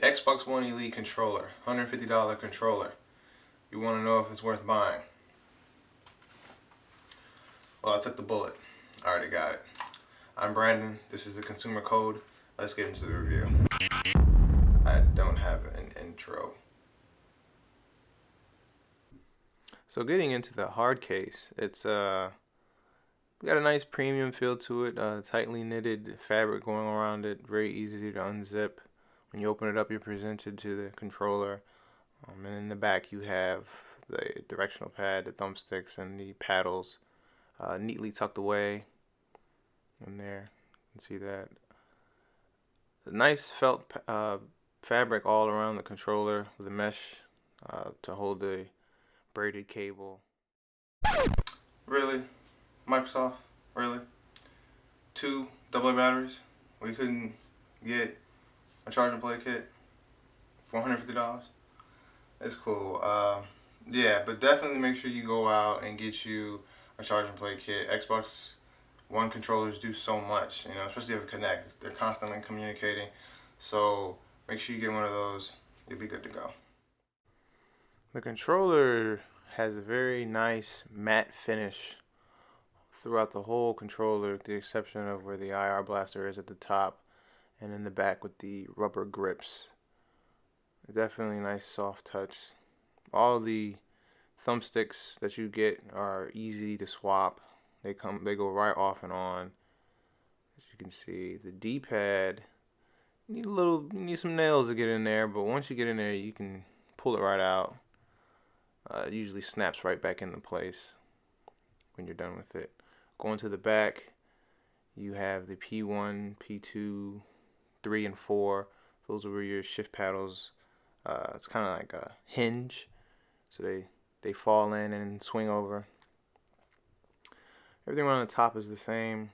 The Xbox One Elite controller, $150 controller. You want to know if it's worth buying? Well, I took the bullet. I already got it. I'm Brandon. This is the Consumer Code. Let's get into the review. I don't have an intro. So getting into the hard case, it's got a nice premium feel to it. Tightly knitted fabric going around it. Very easy to unzip. When you open it up, you're presented to the controller. And in the back, you have the directional pad, the thumbsticks, and the paddles neatly tucked away in there. You can see that. A nice felt fabric all around the controller with a mesh to hold the braided cable. Really? Microsoft? Really? 2 AA batteries? We couldn't get a charge and play kit for $150? It's cool. Yeah, but definitely make sure you go out and get you a charge and play kit. Xbox One controllers do so much, especially if it connects. They're constantly communicating. So make sure you get one of those. You'll be good to go. The controller has a very nice matte finish throughout the whole controller, with the exception of where the IR blaster is at the top and in the back with the rubber grips. Definitely a nice soft touch. All the thumbsticks that you get are easy to swap. They go right off and on. As you can see, the D-pad, you need some nails to get in there, but once you get in there, you can pull it right out. It usually snaps right back into place when you're done with it. Going to the back, you have the P1, P2, 3, and 4. Those are where your shift paddles. It's kind of like a hinge, so they fall in and swing over. Everything around the top is the same.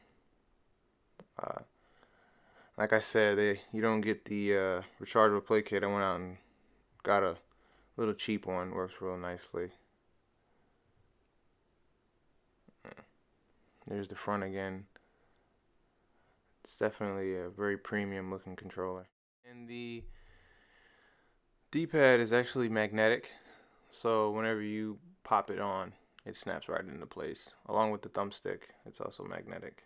Like I said, you don't get the rechargeable play kit. I went out and got a little cheap one. Works real nicely. There's the front again. It's definitely a very premium looking controller. And the D-pad is actually magnetic, so whenever you pop it on, it snaps right into place. Along with the thumbstick, it's also magnetic.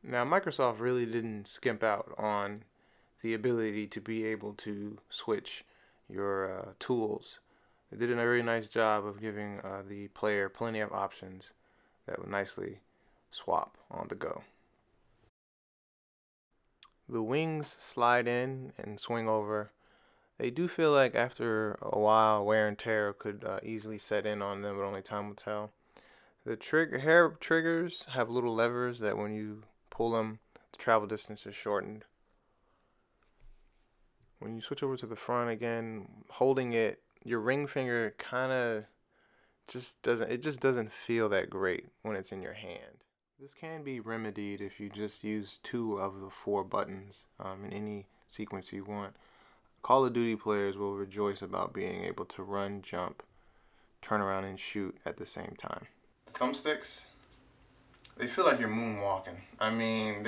Now, Microsoft really didn't skimp out on the ability to be able to switch your tools. They did a very nice job of giving the player plenty of options that would nicely swap on the go. The wings slide in and swing over. They do feel like after a while wear and tear could easily set in on them, but only time will tell. The hair triggers have little levers that when you pull them, the travel distance is shortened. When you switch over to the front again, holding it, your ring finger kind of just doesn't feel that great when it's in your hand. This can be remedied if you just use 2 of the 4 buttons in any sequence you want. Call of Duty players will rejoice about being able to run, jump, turn around, and shoot at the same time. The thumbsticks, they feel like you're moonwalking. I mean,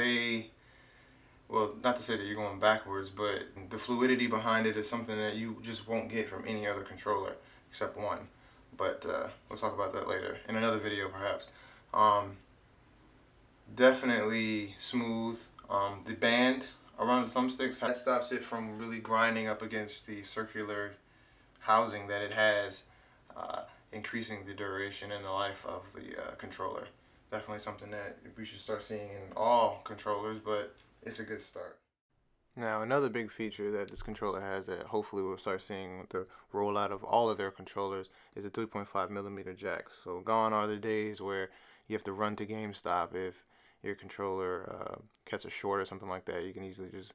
well, not to say that you're going backwards, but the fluidity behind it is something that you just won't get from any other controller except one. But we'll talk about that later in another video, perhaps. Definitely smooth. The band around the thumbsticks, that stops it from really grinding up against the circular housing that it has, increasing the duration and the life of the controller. Definitely something that we should start seeing in all controllers, but it's a good start. Now, another big feature that this controller has that hopefully we'll start seeing with the rollout of all of their controllers is a 3.5mm jack. So gone are the days where you have to run to GameStop if your controller cuts a short or something like that. You can easily just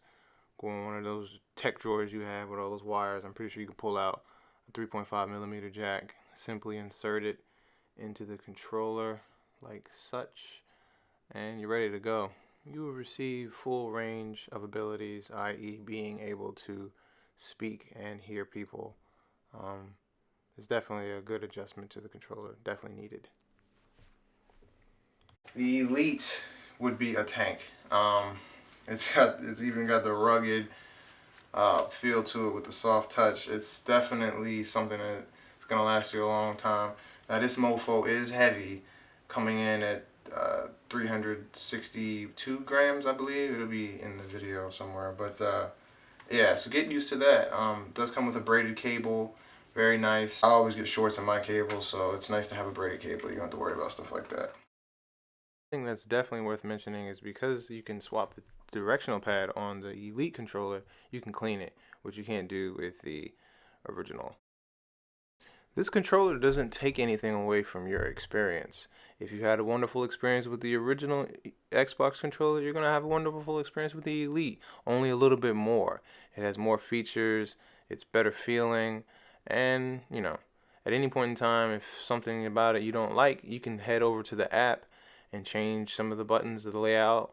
go in one of those tech drawers you have with all those wires. I'm pretty sure you can pull out a 3.5mm jack, simply insert it into the controller like such, and you're ready to go. You will receive full range of abilities, i.e. being able to speak and hear people. It's definitely a good adjustment to the controller, definitely needed. The Elite would be a tank. It's even got the rugged feel to it with the soft touch. It's definitely something that's gonna last you a long time. Now this mofo is heavy, coming in at 362 grams, I believe. It'll be in the video somewhere, but yeah, so get used to that. It does come with a braided cable, very nice. I always get shorts in my cable, so it's nice to have a braided cable. You don't have to worry about stuff like that. Thing that's definitely worth mentioning is because you can swap the directional pad on the Elite controller, you can clean it, which you can't do with the original. This controller doesn't take anything away from your experience. If you had a wonderful experience with the original Xbox controller, you're going to have a wonderful experience with the Elite, only a little bit more. It has more features, it's better feeling, and, at any point in time, if something about it you don't like, you can head over to the app and change some of the buttons, the layout,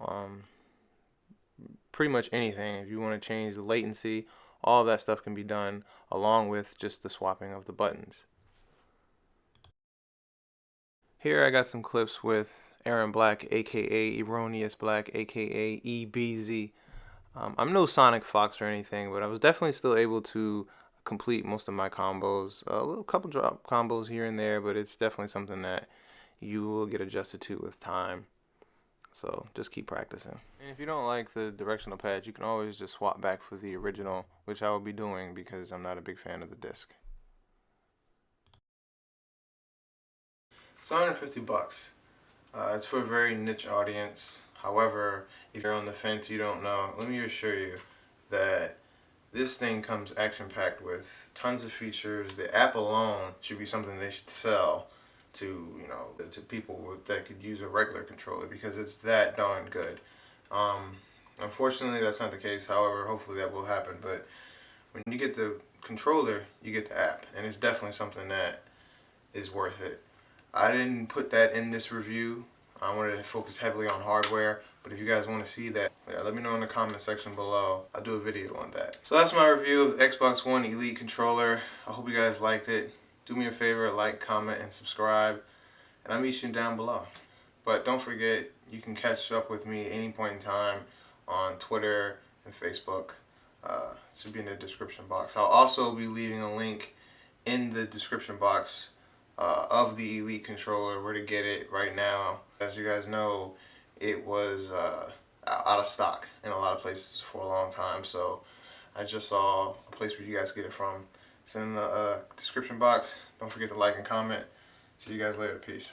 pretty much anything. If you want to change the latency, all of that stuff can be done along with just the swapping of the buttons. Here I got some clips with Aaron Black, aka Erroneous Black, aka EBZ. I'm no Sonic Fox or anything, but I was definitely still able to complete most of my combos. A little couple drop combos here and there, but it's definitely something that you will get adjusted to with time. So just keep practicing. And if you don't like the directional pad, you can always just swap back for the original, which I will be doing because I'm not a big fan of the disc. It's 150 bucks. It's for a very niche audience. However, if you're on the fence, you don't know, let me assure you that this thing comes action-packed with tons of features. The app alone should be something they should sell to, to people that could use a regular controller because it's that darn good. Unfortunately, that's not the case. However, hopefully that will happen. But when you get the controller, you get the app, and it's definitely something that is worth it. I didn't put that in this review. I wanted to focus heavily on hardware, but if you guys want to see that, let me know in the comment section below. I'll do a video on that. So that's my review of the Xbox One Elite controller. I hope you guys liked it. Do me a favor, like, comment, and subscribe, and I'll meet you down below. But don't forget, you can catch up with me at any point in time on Twitter and Facebook. It should be in the description box. I'll also be leaving a link in the description box of the Elite controller, where to get it right now. As you guys know, it was out of stock in a lot of places for a long time, so I just saw a place where you guys get it from. It's in the description box. Don't forget to like and comment. See you guys later. Peace.